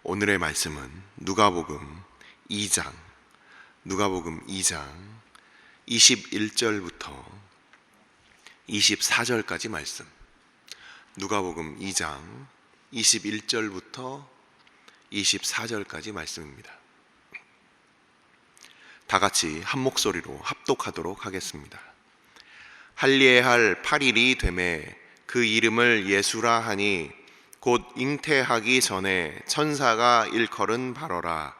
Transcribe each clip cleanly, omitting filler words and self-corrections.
오늘의 말씀은 누가복음 2장 21절부터 24절까지 말씀. 누가복음 2장 21절부터 24절까지 말씀입니다. 다 같이 한 목소리로 합독하도록 하겠습니다. 할례할 8일이 되매 그 이름을 예수라 하니 곧 잉태하기 전에 천사가 일컬은 바로라.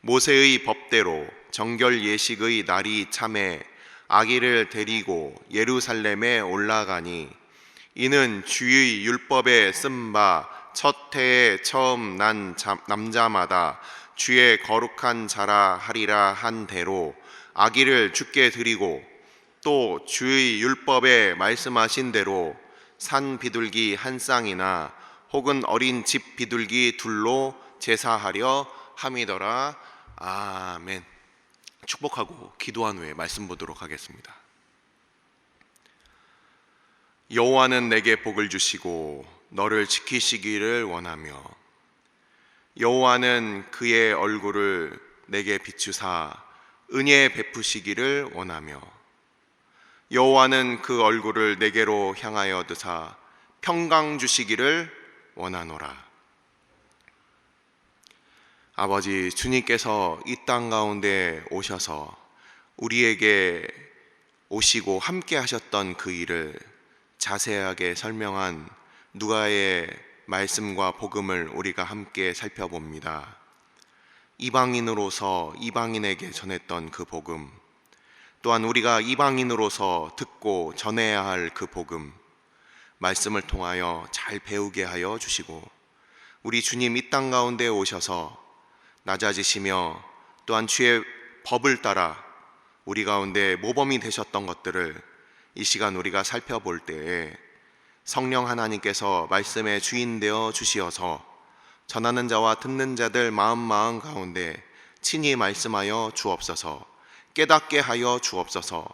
모세의 법대로 정결 예식의 날이 참에 아기를 데리고 예루살렘에 올라가니 이는 주의 율법에 쓴 바 첫 해에 처음 난 남자마다 주의 거룩한 자라 하리라 한 대로 아기를 주께 드리고 또 주의 율법에 말씀하신 대로 산 비둘기 한 쌍이나 혹은 어린 집 비둘기 둘로 제사하려 함이더라. 아멘. 축복하고 기도한 후에 말씀 보도록 하겠습니다. 여호와는 내게 복을 주시고 너를 지키시기를 원하며 여호와는 그의 얼굴을 내게 비추사 은혜 베푸시기를 원하며 여호와는 그 얼굴을 내게로 향하여 드사 평강 주시기를 원하노라. 아버지, 주님께서 이 땅 가운데 오셔서 우리에게 오시고 함께 하셨던 그 일을 자세하게 설명한 누가의 말씀과 복음을 우리가 함께 살펴봅니다. 이방인으로서 이방인에게 전했던 그 복음, 또한 우리가 이방인으로서 듣고 전해야 할 그 복음, 말씀을 통하여 잘 배우게 하여 주시고 우리 주님 이 땅 가운데 오셔서 낮아지시며 또한 주의 법을 따라 우리 가운데 모범이 되셨던 것들을 이 시간 우리가 살펴볼 때에 성령 하나님께서 말씀의 주인 되어 주시어서 전하는 자와 듣는 자들 마음 가운데 친히 말씀하여 주옵소서. 깨닫게 하여 주옵소서.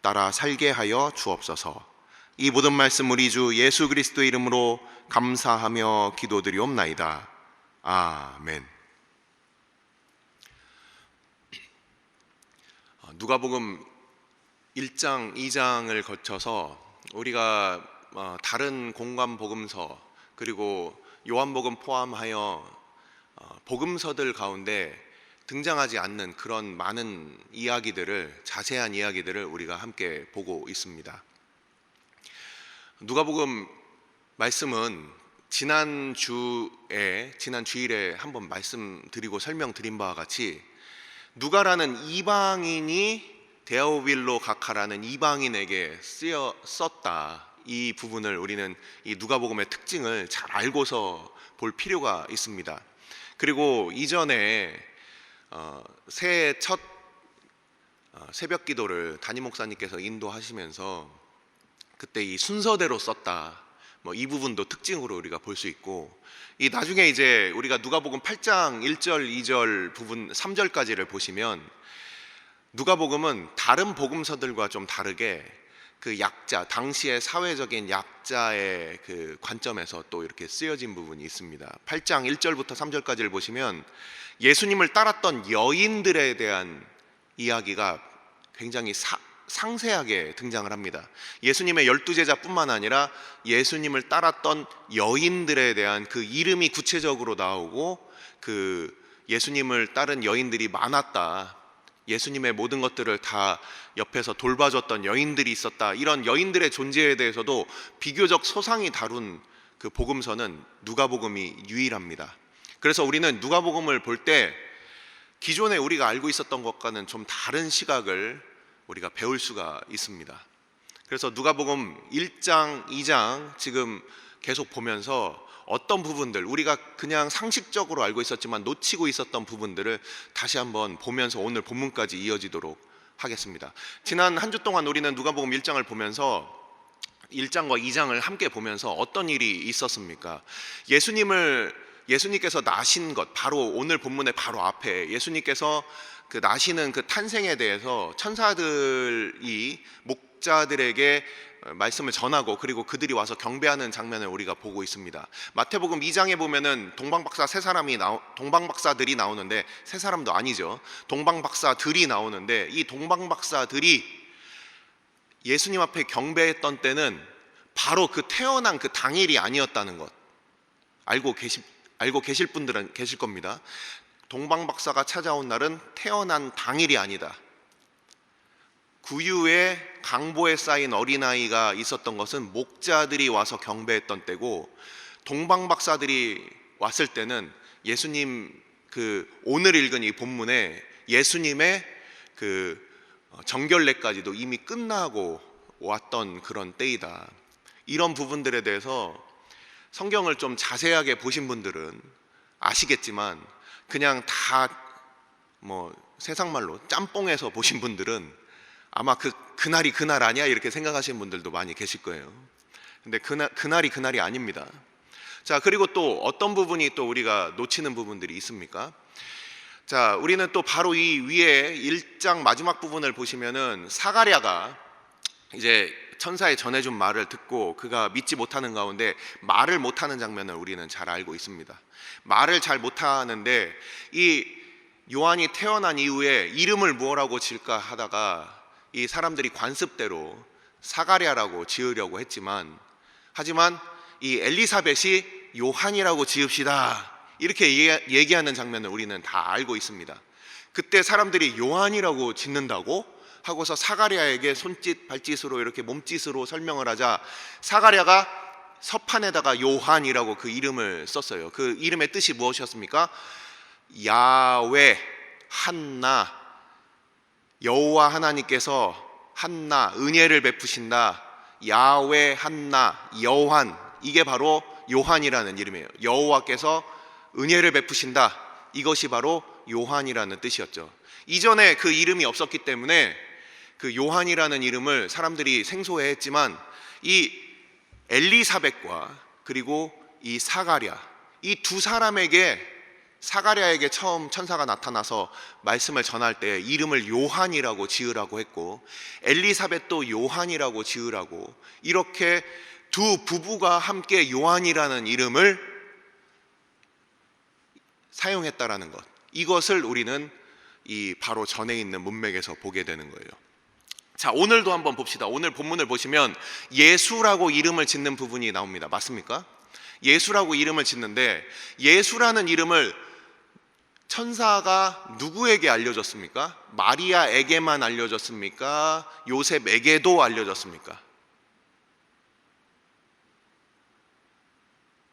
따라 살게 하여 주옵소서. 이 모든 말씀 우리 주 예수 그리스도의 이름으로 감사하며 기도드리옵나이다. 아멘. 누가복음 1장, 2장을 거쳐서 우리가 다른 공관 복음서 그리고 요한복음 포함하여 복음서들 가운데 등장하지 않는 그런 많은 이야기들을, 자세한 이야기들을 우리가 함께 보고 있습니다. 누가복음 말씀은 지난 주일에 한번 말씀드리고 설명드린 바와 같이 누가라는 이방인이 데오빌로 가카라는 이방인에게 썼다. 이 부분을 우리는 이 누가복음의 특징을 잘 알고서 볼 필요가 있습니다. 그리고 이전에 새해 첫 새벽 기도를 담임 목사님께서 인도하시면서 그때 이 순서대로 썼다. 이 부분도 특징으로 우리가 볼 수 있고, 이 나중에 이제 우리가 누가복음 8장 1절, 2절 부분 3절까지를 보시면 누가복음은 다른 복음서들과 좀 다르게 그 약자, 당시의 사회적인 약자의 그 관점에서 또 이렇게 쓰여진 부분이 있습니다. 8장 1절부터 3절까지를 보시면 예수님을 따랐던 여인들에 대한 이야기가 굉장히 상세하게 등장을 합니다. 예수님의 12제자뿐만 아니라 예수님을 따랐던 여인들에 대한 그 이름이 구체적으로 나오고, 그 예수님을 따른 여인들이 많았다, 예수님의 모든 것들을 다 옆에서 돌봐줬던 여인들이 있었다, 이런 여인들의 존재에 대해서도 비교적 소상히 다룬 그 복음서는 누가복음이 유일합니다. 그래서 우리는 누가복음을 볼 때 기존에 우리가 알고 있었던 것과는 좀 다른 시각을 우리가 배울 수가 있습니다. 그래서 누가복음 1장, 2장 지금 계속 보면서 어떤 부분들, 우리가 그냥 상식적으로 알고 있었지만 놓치고 있었던 부분들을 다시 한번 보면서 오늘 본문까지 이어지도록 하겠습니다. 지난 한 주 동안 우리는 누가복음 1장을 보면서 1장과 2장을 함께 보면서 어떤 일이 있었습니까? 예수님께서 나신 것, 바로 오늘 본문의 바로 앞에 예수님께서 그 나시는 그 탄생에 대해서 천사들이 목자들에게 말씀을 전하고 그리고 그들이 와서 경배하는 장면을 우리가 보고 있습니다. 마태복음 2장에 보면은 동방박사들이 나오는데, 세 사람도 아니죠. 동방박사들이 나오는데, 이 동방박사들이 예수님 앞에 경배했던 때는 바로 그 태어난 그 당일이 아니었다는 것 알고 계실 분들은 계실 겁니다. 동방박사가 찾아온 날은 태어난 당일이 아니다. 구유에 강보에 쌓인 어린아이가 있었던 것은 목자들이 와서 경배했던 때고, 동방박사들이 왔을 때는 예수님 오늘 읽은 이 본문에 예수님의 정결례까지도 이미 끝나고 왔던 그런 때이다. 이런 부분들에 대해서 성경을 좀 자세하게 보신 분들은 아시겠지만, 그냥 다 세상 말로 짬뽕해서 보신 분들은 아마 그날이 그날 아니야 이렇게 생각하시는 분들도 많이 계실 거예요. 근데 그날이 그날이 아닙니다. 자, 그리고 또 어떤 부분이 또 우리가 놓치는 부분들이 있습니까? 자, 우리는 또 바로 이 위에 1장 마지막 부분을 보시면은 사가랴가 이제 천사의 전해준 말을 듣고 그가 믿지 못하는 가운데 말을 못하는 장면을 우리는 잘 알고 있습니다. 말을 잘 못하는데, 이 요한이 태어난 이후에 이름을 무엇라고 지을까 하다가 이 사람들이 관습대로 사가랴라고 지으려고 하지만 이 엘리사벳이 요한이라고 지읍시다 이렇게 얘기하는 장면을 우리는 다 알고 있습니다. 그때 사람들이 요한이라고 짓는다고 하고서 사가랴에게 손짓 발짓으로 이렇게 몸짓으로 설명을 하자, 사가랴가 서판에다가 요한이라고 그 이름을 썼어요. 그 이름의 뜻이 무엇이었습니까? 야훼 한나, 여호와 하나님께서 한나 은혜를 베푸신다. 야훼 한나 여호한, 이게 바로 요한이라는 이름이에요. 여호와께서 은혜를 베푸신다, 이것이 바로 요한이라는 뜻이었죠. 이전에 그 이름이 없었기 때문에 그 요한이라는 이름을 사람들이 생소해했지만, 이 엘리사벳과 그리고 이 사가랴, 이 두 사람에게, 사가랴에게 처음 천사가 나타나서 말씀을 전할 때 이름을 요한이라고 지으라고 했고, 엘리사벳도 요한이라고 지으라고, 이렇게 두 부부가 함께 요한이라는 이름을 사용했다라는 것, 이것을 우리는 이 바로 전에 있는 문맥에서 보게 되는 거예요. 자, 오늘도 한번 봅시다. 오늘 본문을 보시면 예수라고 이름을 짓는 부분이 나옵니다. 맞습니까? 예수라고 이름을 짓는데, 예수라는 이름을 천사가 누구에게 알려줬습니까? 마리아에게만 알려줬습니까? 요셉에게도 알려줬습니까?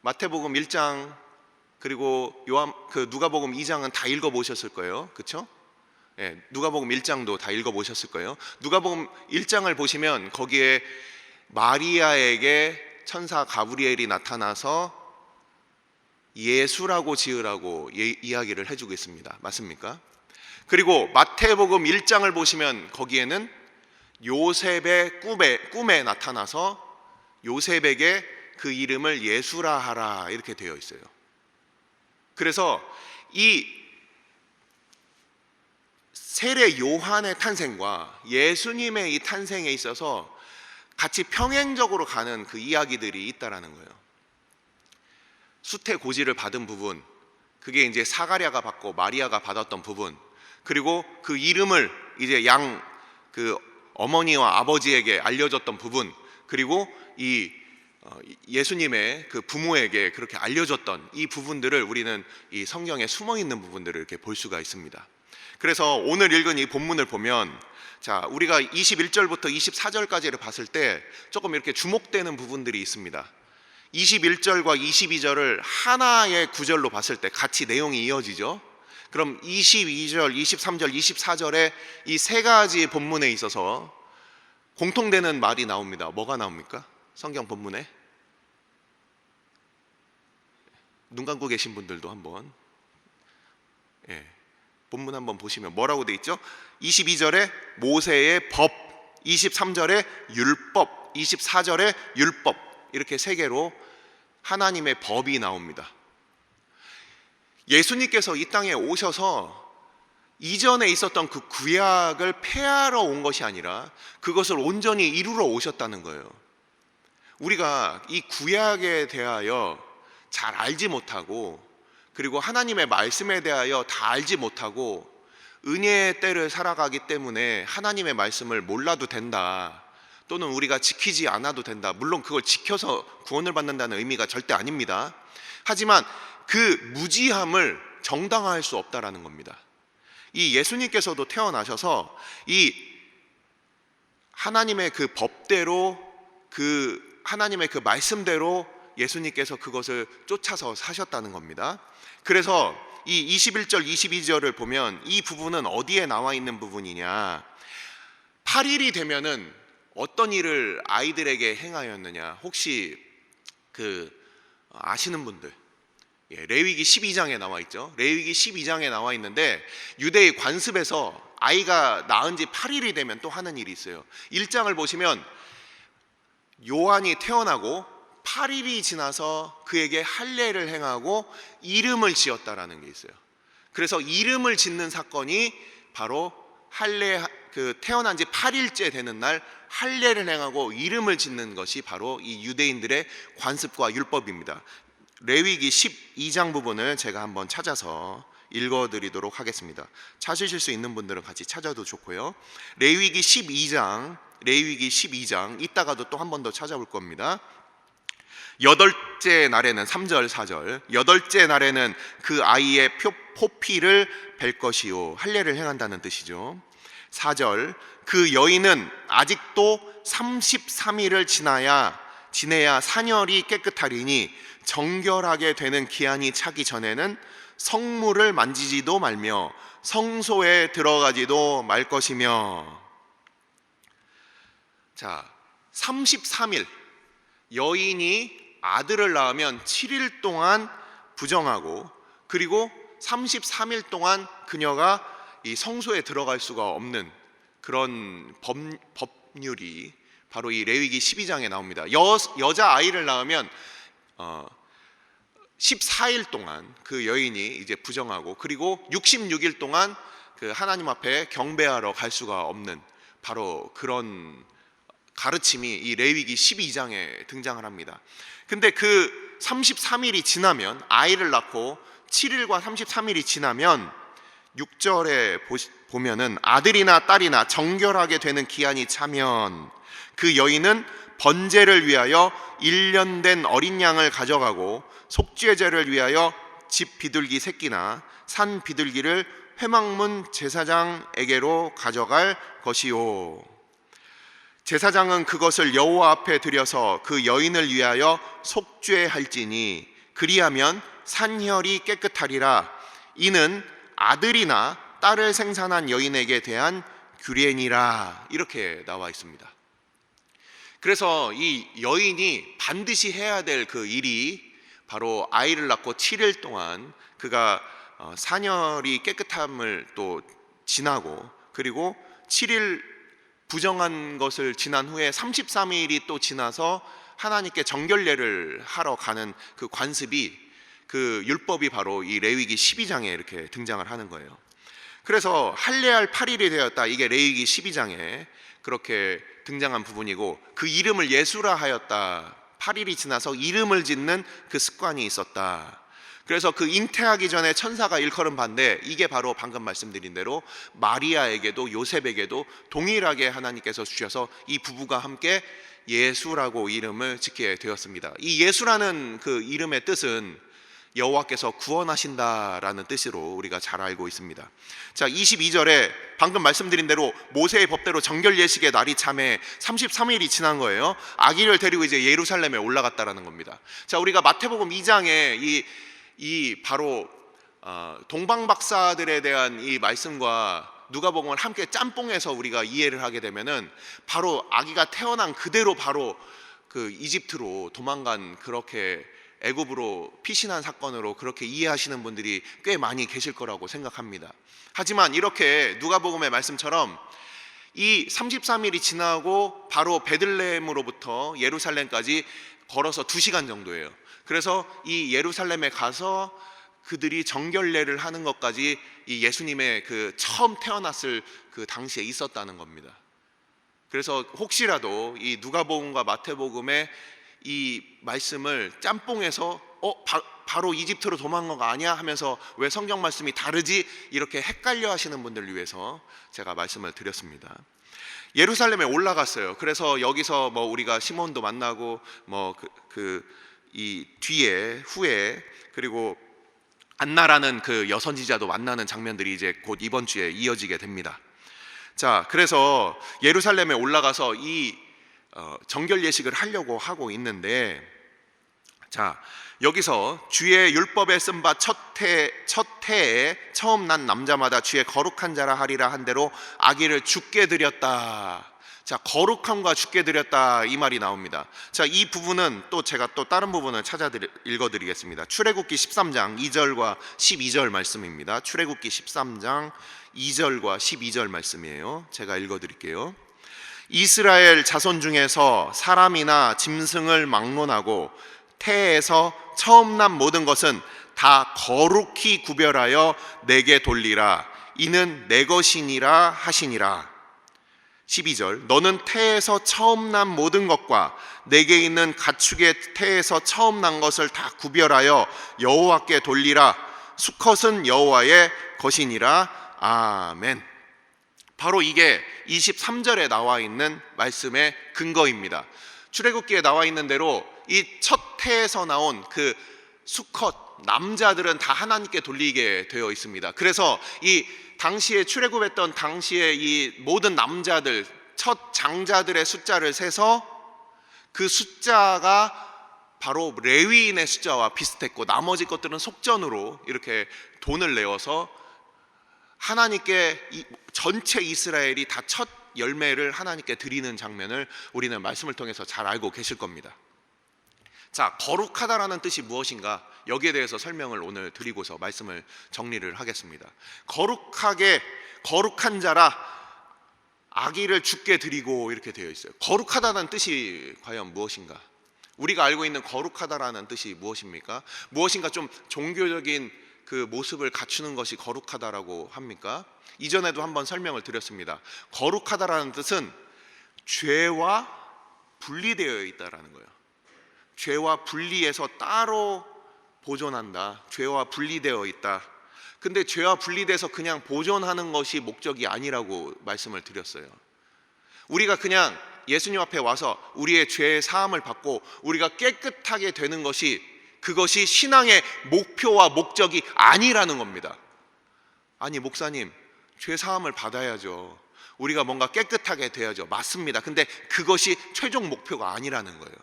마태복음 1장 그리고 누가복음 2장은 다 읽어보셨을 거예요. 그렇죠? 예, 누가복음 1장도 다 읽어보셨을 거예요. 누가복음 1장을 보시면 거기에 마리아에게 천사 가브리엘이 나타나서 예수라고 지으라고 이야기를 해주고 있습니다. 맞습니까? 그리고 마태복음 1장을 보시면 거기에는 요셉의 꿈에 나타나서 요셉에게 그 이름을 예수라 하라 이렇게 되어 있어요. 그래서 이 세례 요한의 탄생과 예수님의 이 탄생에 있어서 같이 평행적으로 가는 그 이야기들이 있다라는 거예요. 수태고지를 받은 부분, 그게 이제 사가랴가 받고 마리아가 받았던 부분, 그리고 그 이름을 이제 그 어머니와 아버지에게 알려줬던 부분, 그리고 이 예수님의 그 부모에게 그렇게 알려줬던 이 부분들을 우리는 이 성경에 숨어 있는 부분들을 이렇게 볼 수가 있습니다. 그래서 오늘 읽은 이 본문을 보면, 자, 우리가 21절부터 24절까지를 봤을 때 조금 이렇게 주목되는 부분들이 있습니다. 21절과 22절을 하나의 구절로 봤을 때 같이 내용이 이어지죠. 그럼 22절, 23절, 24절에 이 세 가지 본문에 있어서 공통되는 말이 나옵니다. 뭐가 나옵니까? 성경 본문에 눈 감고 계신 분들도 한번 본문 한번 보시면 뭐라고 돼 있죠? 22절에 모세의 법, 23절에 율법, 24절에 율법, 이렇게 세 개로 하나님의 법이 나옵니다. 예수님께서 이 땅에 오셔서 이전에 있었던 그 구약을 폐하러 온 것이 아니라 그것을 온전히 이루러 오셨다는 거예요. 우리가 이 구약에 대하여 잘 알지 못하고, 그리고 하나님의 말씀에 대하여 다 알지 못하고 은혜의 때를 살아가기 때문에 하나님의 말씀을 몰라도 된다, 또는 우리가 지키지 않아도 된다. 물론 그걸 지켜서 구원을 받는다는 의미가 절대 아닙니다. 하지만 그 무지함을 정당화할 수 없다라는 겁니다. 이 예수님께서도 태어나셔서 이 하나님의 그 법대로, 그 하나님의 그 말씀대로 예수님께서 그것을 쫓아서 사셨다는 겁니다. 그래서 이 21절 22절을 보면 이 부분은 어디에 나와 있는 부분이냐, 8일이 되면은 어떤 일을 아이들에게 행하였느냐, 혹시 아시는 분들, 레위기 12장에 나와 있죠. 레위기 12장에 나와 있는데 유대의 관습에서 아이가 낳은 지 8일이 되면 또 하는 일이 있어요. 1장을 보시면 요한이 태어나고 8일이 지나서 그에게 할례를 행하고 이름을 지었다라는 게 있어요. 그래서 이름을 짓는 사건이 바로 할례, 태어난 지 8일째 되는 날 할례를 행하고 이름을 짓는 것이 바로 이 유대인들의 관습과 율법입니다. 레위기 12장 부분을 제가 한번 찾아서 읽어드리도록 하겠습니다. 찾으실 수 있는 분들은 같이 찾아도 좋고요. 레위기 12장 이따가도 또 한 번 더 찾아볼 겁니다. 여덟째 날에는 3절 4절, 여덟째 날에는 그 아이의 포피를 벨 것이요, 할례를 행한다는 뜻이죠. 4절, 그 여인은 아직도 33일을 지내야 사녀리 깨끗하리니 정결하게 되는 기한이 차기 전에는 성물을 만지지도 말며 성소에 들어가지도 말 것이며. 자, 33일, 여인이 아들을 낳으면 7일 동안 부정하고, 그리고 33일 동안 그녀가 이 성소에 들어갈 수가 없는 그런 법률이 바로 이 레위기 12장에 나옵니다. 여자 아이를 낳으면 14일 동안 그 여인이 이제 부정하고, 그리고 66일 동안 그 하나님 앞에 경배하러 갈 수가 없는 바로 그런 가르침이 이 레위기 12장에 등장을 합니다. 근데 그 33일이 지나면, 아이를 낳고 7일과 33일이 지나면 6절에 보면은 아들이나 딸이나 정결하게 되는 기한이 차면 그 여인은 번제를 위하여 1년 된 어린 양을 가져가고 속죄제를 위하여 집 비둘기 새끼나 산 비둘기를 회막문 제사장에게로 가져갈 것이요, 제사장은 그것을 여호와 앞에 드려서 그 여인을 위하여 속죄할지니 그리하면 산혈이 깨끗하리라. 이는 아들이나 딸을 생산한 여인에게 대한 규례니라. 이렇게 나와 있습니다. 그래서 이 여인이 반드시 해야 될 그 일이 바로 아이를 낳고 7일 동안 그가 산혈이 깨끗함을 또 지나고, 그리고 7일 부정한 것을 지난 후에 33일이 또 지나서 하나님께 정결례를 하러 가는 그 관습이, 그 율법이 바로 이 레위기 12장에 이렇게 등장을 하는 거예요. 그래서 할례할 8일이 되었다, 이게 레위기 12장에 그렇게 등장한 부분이고, 그 이름을 예수라 하였다, 8일이 지나서 이름을 짓는 그 습관이 있었다. 그래서 그 잉태하기 전에 천사가 일컬은 바인데, 이게 바로 방금 말씀드린 대로 마리아에게도 요셉에게도 동일하게 하나님께서 주셔서 이 부부가 함께 예수라고 이름을 짓게 되었습니다. 이 예수라는 그 이름의 뜻은 여호와께서 구원하신다라는 뜻으로 우리가 잘 알고 있습니다. 자, 22절에 방금 말씀드린 대로 모세의 법대로 정결 예식의 날이 참에 33일이 지난 거예요. 아기를 데리고 이제 예루살렘에 올라갔다라는 겁니다. 자, 우리가 마태복음 2장에 이 바로 동방 박사들에 대한 이 말씀과 누가복음을 함께 짬뽕해서 우리가 이해를 하게 되면은 바로 아기가 태어난 그대로 바로 그 이집트로 도망간, 그렇게 애굽으로 피신한 사건으로 그렇게 이해하시는 분들이 꽤 많이 계실 거라고 생각합니다. 하지만 이렇게 누가복음의 말씀처럼 이 33일이 지나고 바로 베들레헴으로부터 예루살렘까지 걸어서 2시간 정도예요. 그래서 이 예루살렘에 가서 그들이 정결례를 하는 것까지 이 예수님의 그 처음 태어났을 그 당시에 있었다는 겁니다. 그래서 혹시라도 이 누가복음과 마태복음의 이 말씀을 짬뽕해서 바로 이집트로 도망간 거 아니야 하면서 왜 성경 말씀이 다르지 이렇게 헷갈려 하시는 분들을 위해서 제가 말씀을 드렸습니다. 예루살렘에 올라갔어요. 그래서 여기서 뭐 우리가 시몬도 만나고 뭐 이 뒤에 후에 그리고 안나라는 그 여선지자도 만나는 장면들이 이제 곧 이번 주에 이어지게 됩니다. 자, 그래서 예루살렘에 올라가서 이 정결 예식을 하려고 하고 있는데, 자, 여기서 주의 율법에 쓴 바 첫 해에 처음 난 남자마다 주의 거룩한 자라 하리라 한 대로 아기를 죽게 드렸다. 자, 거룩함과 죽게 드렸다 이 말이 나옵니다. 자, 이 부분은 또 제가 또 다른 부분을 찾아 읽어드리겠습니다. 출애굽기 13장 2절과 12절 말씀입니다. 출애굽기 13장 2절과 12절 말씀이에요. 제가 읽어드릴게요. 이스라엘 자손 중에서 사람이나 짐승을 막론하고 태에서 처음 난 모든 것은 다 거룩히 구별하여 내게 돌리라. 이는 내 것이니라 하시니라. 12절 너는 태에서 처음 난 모든 것과 내게 있는 가축의 태에서 처음 난 것을 다 구별하여 여호와께 돌리라. 수컷은 여호와의 것이니라. 아멘. 바로 이게 23절에 나와 있는 말씀의 근거입니다. 출애굽기에 나와 있는 대로 이 첫 태에서 나온 그 수컷 남자들은 다 하나님께 돌리게 되어 있습니다. 그래서 이 당시에 출애굽했던 당시에 이 모든 남자들 첫 장자들의 숫자를 세서 그 숫자가 바로 레위인의 숫자와 비슷했고 나머지 것들은 속전으로 이렇게 돈을 내어서 하나님께 전체 이스라엘이 다 첫 열매를 하나님께 드리는 장면을 우리는 말씀을 통해서 잘 알고 계실 겁니다. 자, 거룩하다라는 뜻이 무엇인가? 여기에 대해서 설명을 오늘 드리고서 말씀을 정리를 하겠습니다. 거룩한 자라 아기를 죽게 드리고 이렇게 되어 있어요. 거룩하다는 뜻이 과연 무엇인가? 우리가 알고 있는 거룩하다라는 뜻이 무엇입니까? 무엇인가 좀 종교적인 그 모습을 갖추는 것이 거룩하다라고 합니까? 이전에도 한번 설명을 드렸습니다. 거룩하다라는 뜻은 죄와 분리되어 있다라는 거예요. 죄와 분리해서 따로 보존한다. 죄와 분리되어 있다. 근데 죄와 분리돼서 그냥 보존하는 것이 목적이 아니라고 말씀을 드렸어요. 우리가 그냥 예수님 앞에 와서 우리의 죄의 사함을 받고 우리가 깨끗하게 되는 것이 그것이 신앙의 목표와 목적이 아니라는 겁니다. 아니 목사님, 죄 사함을 받아야죠. 우리가 뭔가 깨끗하게 돼야죠. 맞습니다. 근데 그것이 최종 목표가 아니라는 거예요.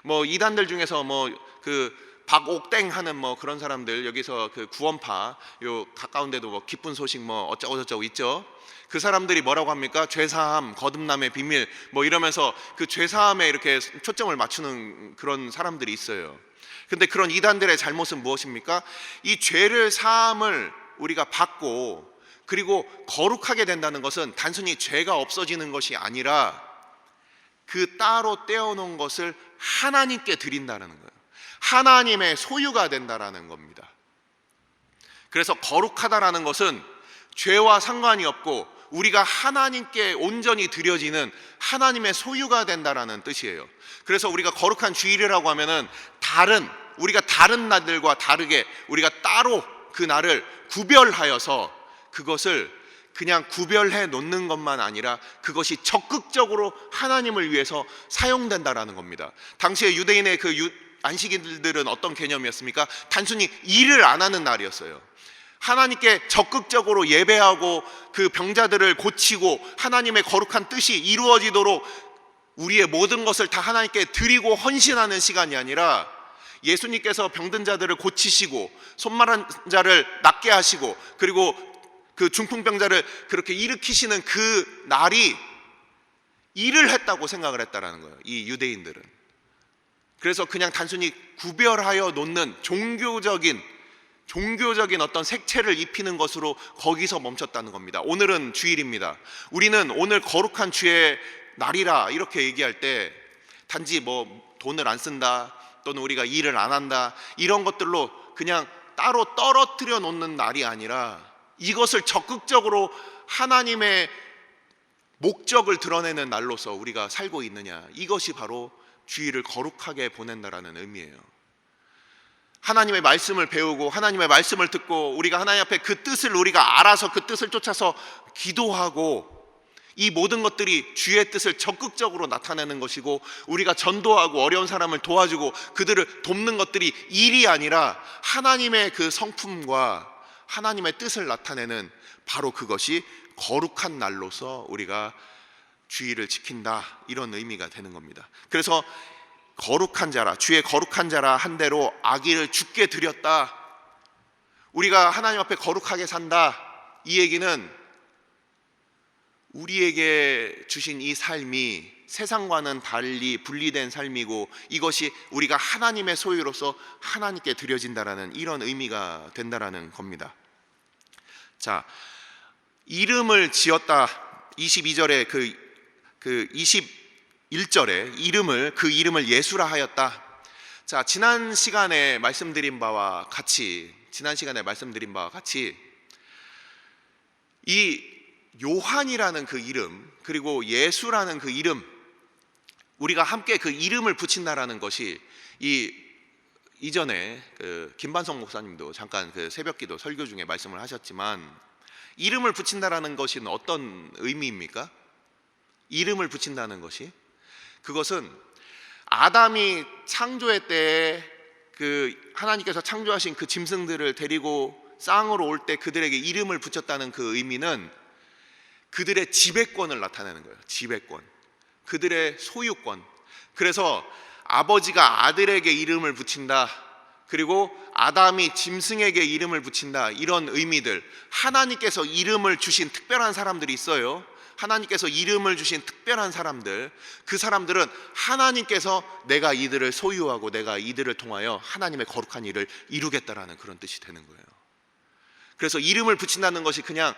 뭐 이단들 중에서 뭐 그 박옥땡 하는 뭐 그런 사람들 여기서 그 구원파 요 가까운데도 뭐 기쁜 소식 뭐 어쩌고 있죠. 그 사람들이 뭐라고 합니까? 죄사함, 거듭남의 비밀 뭐 이러면서 그 죄사함에 이렇게 초점을 맞추는 그런 사람들이 있어요. 근데 그런 이단들의 잘못은 무엇입니까? 이 죄를 사함을 우리가 받고 그리고 거룩하게 된다는 것은 단순히 죄가 없어지는 것이 아니라 그 따로 떼어놓은 것을 하나님께 드린다는 거예요. 하나님의 소유가 된다라는 겁니다. 그래서 거룩하다라는 것은 죄와 상관이 없고 우리가 하나님께 온전히 드려지는 하나님의 소유가 된다라는 뜻이에요. 그래서 우리가 거룩한 주일이라고 하면은 우리가 다른 날들과 다르게 우리가 따로 그 날을 구별하여서 그것을 그냥 구별해 놓는 것만 아니라 그것이 적극적으로 하나님을 위해서 사용된다라는 겁니다. 당시에 유대인의 그 안식일들은 어떤 개념이었습니까? 단순히 일을 안 하는 날이었어요. 하나님께 적극적으로 예배하고 그 병자들을 고치고 하나님의 거룩한 뜻이 이루어지도록 우리의 모든 것을 다 하나님께 드리고 헌신하는 시간이 아니라 예수님께서 병든 자들을 고치시고 손마른 자를 낫게 하시고 그리고 그 중풍병자를 그렇게 일으키시는 그 날이 일을 했다고 생각을 했다라는 거예요. 이 유대인들은. 그래서 그냥 단순히 구별하여 놓는 종교적인 어떤 색채를 입히는 것으로 거기서 멈췄다는 겁니다. 오늘은 주일입니다. 우리는 오늘 거룩한 주의 날이라 이렇게 얘기할 때 단지 뭐 돈을 안 쓴다 또는 우리가 일을 안 한다 이런 것들로 그냥 따로 떨어뜨려 놓는 날이 아니라 이것을 적극적으로 하나님의 목적을 드러내는 날로서 우리가 살고 있느냐, 이것이 바로 주일을 거룩하게 보낸다라는 의미예요. 하나님의 말씀을 배우고 하나님의 말씀을 듣고 우리가 하나님 앞에 그 뜻을 우리가 알아서 그 뜻을 쫓아서 기도하고, 이 모든 것들이 주의 뜻을 적극적으로 나타내는 것이고, 우리가 전도하고 어려운 사람을 도와주고 그들을 돕는 것들이 일이 아니라 하나님의 그 성품과 하나님의 뜻을 나타내는, 바로 그것이 거룩한 날로서 우리가 주일을 지킨다, 이런 의미가 되는 겁니다. 그래서 거룩한 자라, 주의 거룩한 자라 한 대로 아기를 죽게 드렸다, 우리가 하나님 앞에 거룩하게 산다, 이 얘기는 우리에게 주신 이 삶이 세상과는 달리 분리된 삶이고, 이것이 우리가 하나님의 소유로서 하나님께 드려진다라는 이런 의미가 된다라는 겁니다. 자, 이름을 지었다, 22절에 그 21절에 그 이름을 예수라 하였다. 자, 지난 시간에 말씀드린 바와 같이 이 요한이라는 그 이름, 그리고 예수라는 그 이름, 우리가 함께 그 이름을 붙인다라는 것이, 이전에 그 김반성 목사님도 잠깐 그 새벽기도 설교 중에 말씀을 하셨지만, 이름을 붙인다라는 것은 어떤 의미입니까? 이름을 붙인다는 것이, 그것은 아담이 창조의 때에 그 하나님께서 창조하신 그 짐승들을 데리고 쌍으로 올 때 그들에게 이름을 붙였다는 그 의미는 그들의 지배권을 나타내는 거예요. 지배권, 그들의 소유권. 그래서 아버지가 아들에게 이름을 붙인다, 그리고 아담이 짐승에게 이름을 붙인다, 이런 의미들, 하나님께서 이름을 주신 특별한 사람들이 있어요. 하나님께서 이름을 주신 특별한 사람들, 그 사람들은 하나님께서 내가 이들을 소유하고 내가 이들을 통하여 하나님의 거룩한 일을 이루겠다라는 그런 뜻이 되는 거예요. 그래서 이름을 붙인다는 것이 그냥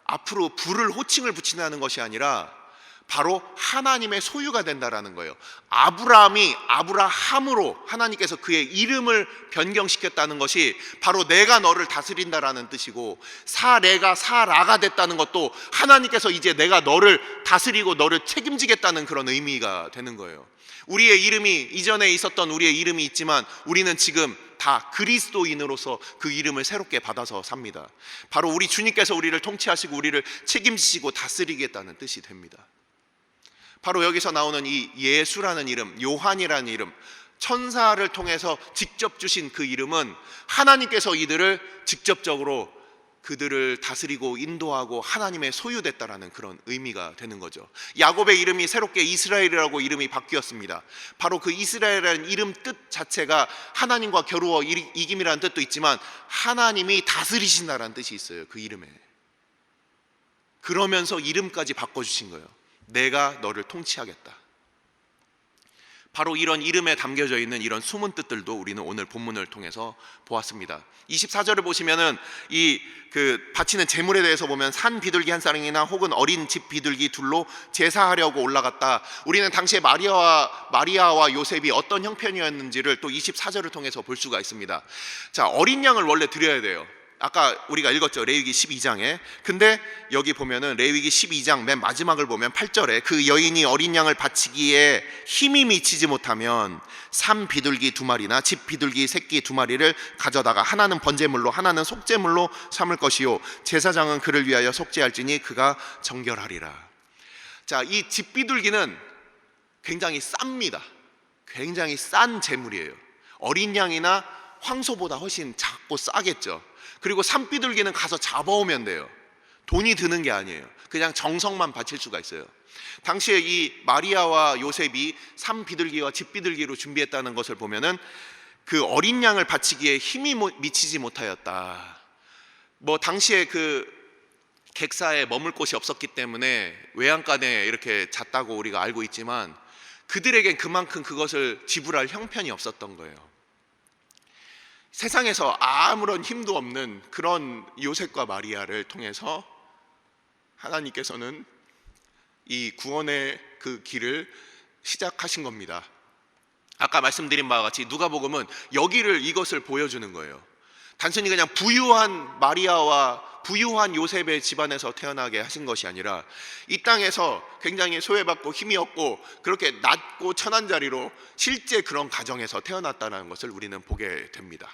앞으로 부를 호칭을 붙인다는 것이 아니라 바로 하나님의 소유가 된다라는 거예요. 아브라함이 아브라함으로 하나님께서 그의 이름을 변경시켰다는 것이 바로 내가 너를 다스린다라는 뜻이고, 사레가 사라가 됐다는 것도 하나님께서 이제 내가 너를 다스리고 너를 책임지겠다는 그런 의미가 되는 거예요. 우리의 이름이, 이전에 있었던 우리의 이름이 있지만 우리는 지금 다 그리스도인으로서 그 이름을 새롭게 받아서 삽니다. 바로 우리 주님께서 우리를 통치하시고 우리를 책임지시고 다스리겠다는 뜻이 됩니다. 바로 여기서 나오는 이 예수라는 이름, 요한이라는 이름, 천사를 통해서 직접 주신 그 이름은 하나님께서 이들을 직접적으로 그들을 다스리고 인도하고 하나님의 소유됐다라는 그런 의미가 되는 거죠. 야곱의 이름이 새롭게 이스라엘이라고 이름이 바뀌었습니다. 바로 그 이스라엘이라는 이름 뜻 자체가 하나님과 겨루어 이김이라는 뜻도 있지만 하나님이 다스리신다라는 뜻이 있어요, 그 이름에. 그러면서 이름까지 바꿔주신 거예요. 내가 너를 통치하겠다. 바로 이런 이름에 담겨져 있는 이런 숨은 뜻들도 우리는 오늘 본문을 통해서 보았습니다. 24절을 보시면은 바치는 제물에 대해서 보면 산 비둘기 한 쌍이나 혹은 어린 집 비둘기 둘로 제사하려고 올라갔다. 우리는 당시에 마리아와 요셉이 어떤 형편이었는지를 또 24절을 통해서 볼 수가 있습니다. 자, 어린 양을 원래 드려야 돼요. 아까 우리가 읽었죠, 레위기 12장에. 근데 여기 보면은 레위기 12장 맨 마지막을 보면 8절에 그 여인이 어린 양을 바치기에 힘이 미치지 못하면 산 비둘기 2마리나 집 비둘기 새끼 2마리를 가져다가 하나는 번제물로 하나는 속죄물로 삼을 것이요 제사장은 그를 위하여 속죄할지니 그가 정결하리라. 자, 이 집 비둘기는 굉장히 쌉니다. 굉장히 싼 제물이에요. 어린 양이나 황소보다 훨씬 작고 싸겠죠. 그리고 산비둘기는 가서 잡아오면 돼요. 돈이 드는 게 아니에요. 그냥 정성만 바칠 수가 있어요. 당시에 이 마리아와 요셉이 산비둘기와 집비둘기로 준비했다는 것을 보면은 그 어린 양을 바치기에 힘이 미치지 못하였다. 당시에 그 객사에 머물 곳이 없었기 때문에 외양간에 이렇게 잤다고 우리가 알고 있지만 그들에겐 그만큼 그것을 지불할 형편이 없었던 거예요. 세상에서 아무런 힘도 없는 그런 요셉과 마리아를 통해서 하나님께서는 이 구원의 그 길을 시작하신 겁니다. 아까 말씀드린 바와 같이 누가복음은 이것을 보여주는 거예요. 단순히 그냥 부유한 마리아와 부유한 요셉의 집안에서 태어나게 하신 것이 아니라 이 땅에서 굉장히 소외받고 힘이 없고 그렇게 낮고 천한 자리로 실제 그런 가정에서 태어났다는 것을 우리는 보게 됩니다.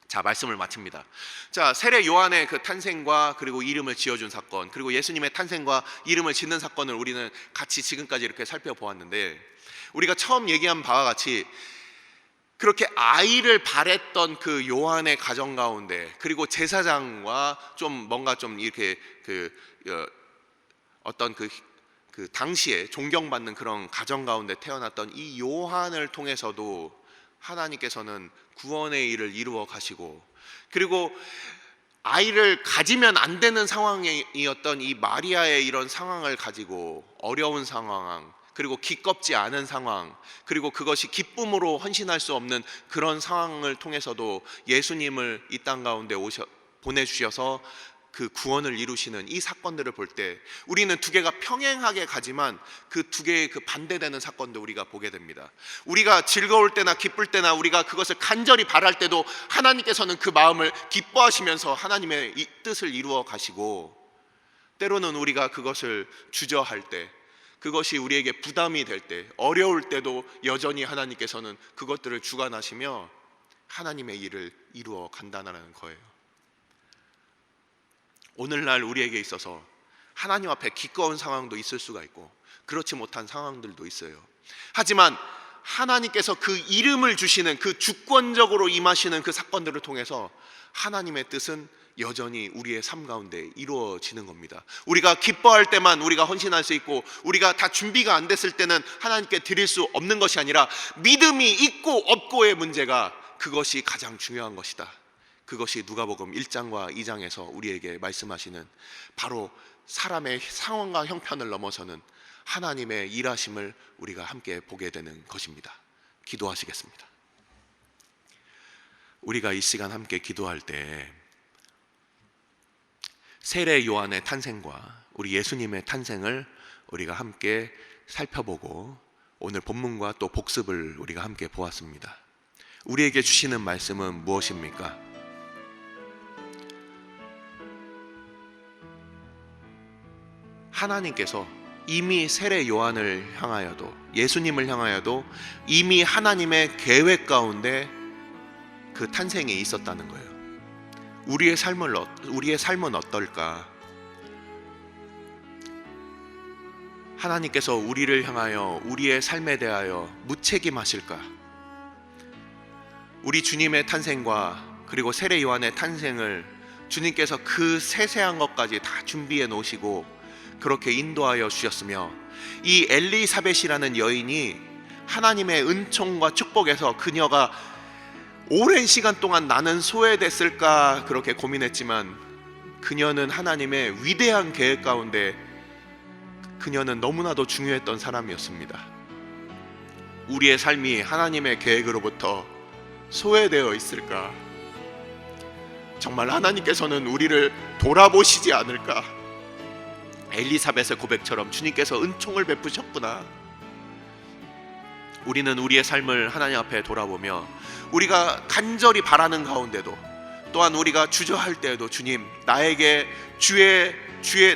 자, 말씀을 마칩니다. 자, 세례 요한의 그 탄생과 그리고 이름을 지어준 사건, 그리고 예수님의 탄생과 이름을 짓는 사건을 우리는 같이 지금까지 이렇게 살펴보았는데, 우리가 처음 얘기한 바와 같이 그렇게 아이를 바랬던 그 요한의 가정 가운데, 그리고 제사장과 좀 뭔가 좀 이렇게 어떤 그 당시에 존경받는 그런 가정 가운데 태어났던 이 요한을 통해서도 하나님께서는 구원의 일을 이루어 가시고, 그리고 아이를 가지면 안 되는 상황이었던 이 마리아의 이런 상황을 가지고 어려운 상황, 그리고 기껍지 않은 상황, 그리고 그것이 기쁨으로 헌신할 수 없는 그런 상황을 통해서도 예수님을 이 땅 가운데 보내주셔서 그 구원을 이루시는 이 사건들을 볼 때 우리는 두 개가 평행하게 가지만 그 두 개의 그 반대되는 사건도 우리가 보게 됩니다. 우리가 즐거울 때나 기쁠 때나 우리가 그것을 간절히 바랄 때도 하나님께서는 그 마음을 기뻐하시면서 하나님의 이 뜻을 이루어 가시고, 때로는 우리가 그것을 주저할 때, 그것이 우리에게 부담이 될 때, 어려울 때도 여전히 하나님께서는 그것들을 주관하시며 하나님의 일을 이루어 간다는 거예요. 오늘날 우리에게 있어서 하나님 앞에 기꺼운 상황도 있을 수가 있고 그렇지 못한 상황들도 있어요. 하지만 하나님께서 그 이름을 주시는, 그 주권적으로 임하시는 그 사건들을 통해서 하나님의 뜻은 여전히 우리의 삶 가운데 이루어지는 겁니다. 우리가 기뻐할 때만 우리가 헌신할 수 있고, 우리가 다 준비가 안 됐을 때는 하나님께 드릴 수 없는 것이 아니라 믿음이 있고 없고의 문제가, 그것이 가장 중요한 것이다. 그것이 누가복음 1장과 2장에서 우리에게 말씀하시는 바로 사람의 상황과 형편을 넘어서는 하나님의 일하심을 우리가 함께 보게 되는 것입니다. 기도하시겠습니다. 우리가 이 시간 함께 기도할 때 세례 요한의 탄생과 우리 예수님의 탄생을 우리가 함께 살펴보고 오늘 본문과 또 복습을 우리가 함께 보았습니다. 우리에게 주시는 말씀은 무엇입니까? 하나님께서 이미 세례 요한을 향하여도, 예수님을 향하여도 이미 하나님의 계획 가운데 그 탄생이 있었다는 거예요. 우리의 삶은 어떨까? 하나님께서 우리를 향하여, 우리의 삶에 대하여 무책임하실까? 우리 주님의 탄생과 그리고 세례 요한의 탄생을 주님께서 그 세세한 것까지 다 준비해 놓으시고 그렇게 인도하여 주셨으며, 이 엘리사벳이라는 여인이 하나님의 은총과 축복에서 그녀가 오랜 시간 동안 나는 소외됐을까 그렇게 고민했지만, 그녀는 하나님의 위대한 계획 가운데 그녀는 너무나도 중요했던 사람이었습니다. 우리의 삶이 하나님의 계획으로부터 소외되어 있을까? 정말 하나님께서는 우리를 돌아보시지 않을까? 엘리사벳의 고백처럼 주님께서 은총을 베푸셨구나. 우리는 우리의 삶을 하나님 앞에 돌아보며 우리가 간절히 바라는 가운데도, 또한 우리가 주저할 때에도 주님, 나에게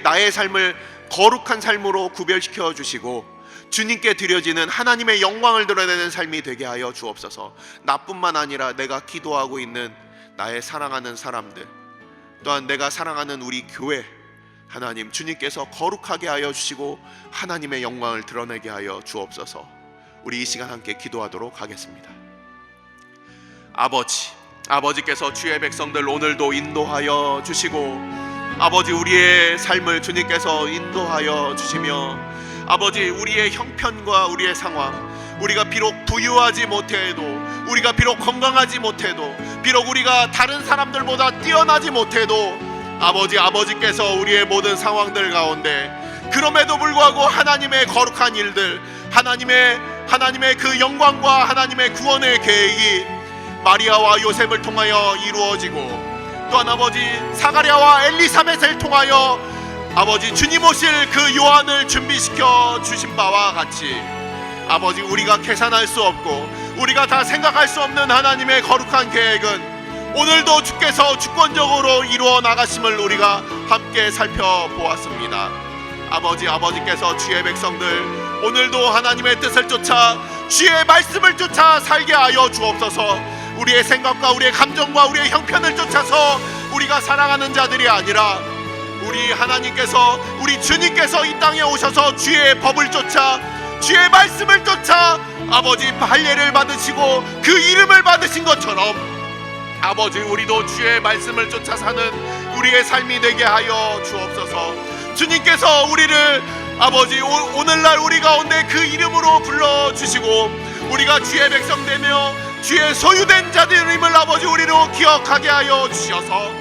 나의 삶을 거룩한 삶으로 구별시켜 주시고 주님께 드려지는 하나님의 영광을 드러내는 삶이 되게 하여 주옵소서. 나뿐만 아니라 내가 기도하고 있는 나의 사랑하는 사람들, 또한 내가 사랑하는 우리 교회, 하나님 주님께서 거룩하게 하여 주시고 하나님의 영광을 드러내게 하여 주옵소서. 우리 이 시간 함께 기도하도록 하겠습니다. 아버지께서 주의 백성들 오늘도 인도하여 주시고, 아버지 우리의 삶을 주님께서 인도하여 주시며, 아버지 우리의 형편과 우리의 상황, 우리가 비록 부유하지 못해도, 우리가 비록 건강하지 못해도, 비록 우리가 다른 사람들보다 뛰어나지 못해도 아버지께서 우리의 모든 상황들 가운데 그럼에도 불구하고 하나님의 거룩한 일들, 하나님의 그 영광과 하나님의 구원의 계획이 마리아와 요셉을 통하여 이루어지고, 또한 아버지 사가랴와 엘리사벳을 통하여 아버지 주님 오실 그 요한을 준비시켜 주신 바와 같이, 아버지 우리가 계산할 수 없고 우리가 다 생각할 수 없는 하나님의 거룩한 계획은 오늘도 주께서 주권적으로 이루어 나가심을 우리가 함께 살펴보았습니다. 아버지께서 주의 백성들 오늘도 하나님의 뜻을 쫓아 주의 말씀을 쫓아 살게 하여 주옵소서. 우리의 생각과 우리의 감정과 우리의 형편을 쫓아서 우리가 사랑하는 자들이 아니라 우리 하나님께서, 우리 주님께서 이 땅에 오셔서 주의 법을 쫓아 주의 말씀을 쫓아 아버지 할례를 받으시고 그 이름을 받으신 것처럼 아버지 우리도 주의 말씀을 쫓아 사는 우리의 삶이 되게 하여 주옵소서. 주님께서 우리를 아버지 오늘날 우리 가운데 그 이름으로 불러주시고 우리가 주의 백성 되며 주의 소유된 자들임을 아버지 우리로 기억하게 하여 주셔서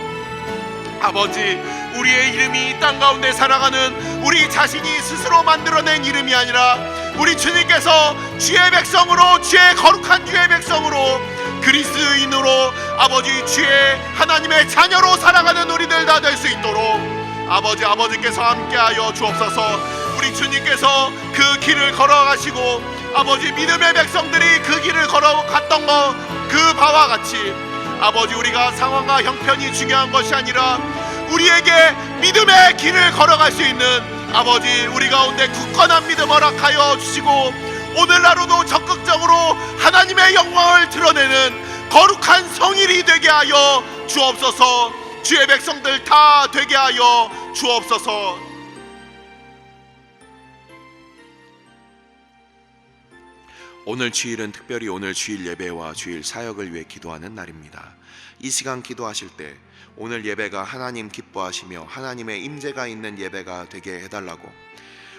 아버지 우리의 이름이 이 땅 가운데 살아가는 우리 자신이 스스로 만들어낸 이름이 아니라 우리 주님께서 주의 백성으로, 주의 거룩한 주의 백성으로, 그리스도인으로 아버지 주의 하나님의 자녀로 살아가는 우리들 다 될 수 있도록 아버지께서 함께하여 주옵소서. 우리 주님께서 그 길을 걸어가시고 아버지 믿음의 백성들이 그 길을 걸어갔던 그 바와 같이 아버지 우리가 상황과 형편이 중요한 것이 아니라 우리에게 믿음의 길을 걸어갈 수 있는 아버지 우리 가운데 굳건한 믿음 허락하여 주시고 오늘 하루도 적극적으로 하나님의 영광을 드러내는 거룩한 성일이 되게 하여 주옵소서. 주의 백성들 다 되게 하여 주옵소서. 오늘 주일은 특별히 오늘 주일 예배와 주일 사역을 위해 기도하는 날입니다. 이 시간 기도하실 때 오늘 예배가 하나님 기뻐하시며 하나님의 임재가 있는 예배가 되게 해달라고,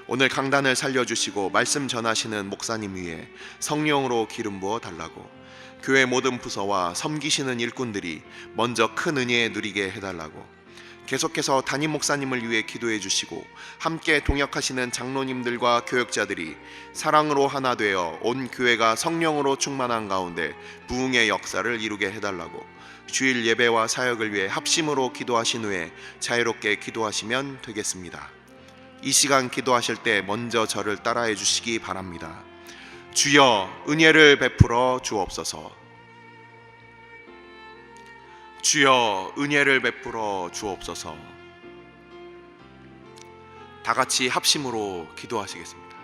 오늘 강단을 살려주시고 말씀 전하시는 목사님 위에 성령으로 기름 부어 달라고, 교회 모든 부서와 섬기시는 일꾼들이 먼저 큰 은혜 누리게 해달라고, 계속해서 담임 목사님을 위해 기도해 주시고 함께 동역하시는 장로님들과 교역자들이 사랑으로 하나 되어 온 교회가 성령으로 충만한 가운데 부흥의 역사를 이루게 해달라고, 주일 예배와 사역을 위해 합심으로 기도하신 후에 자유롭게 기도하시면 되겠습니다. 이 시간 기도하실 때 먼저 저를 따라해 주시기 바랍니다. 주여 은혜를 베풀어 주옵소서. 주여 은혜를 베풀어 주옵소서. 다 같이 합심으로 기도하시겠습니다.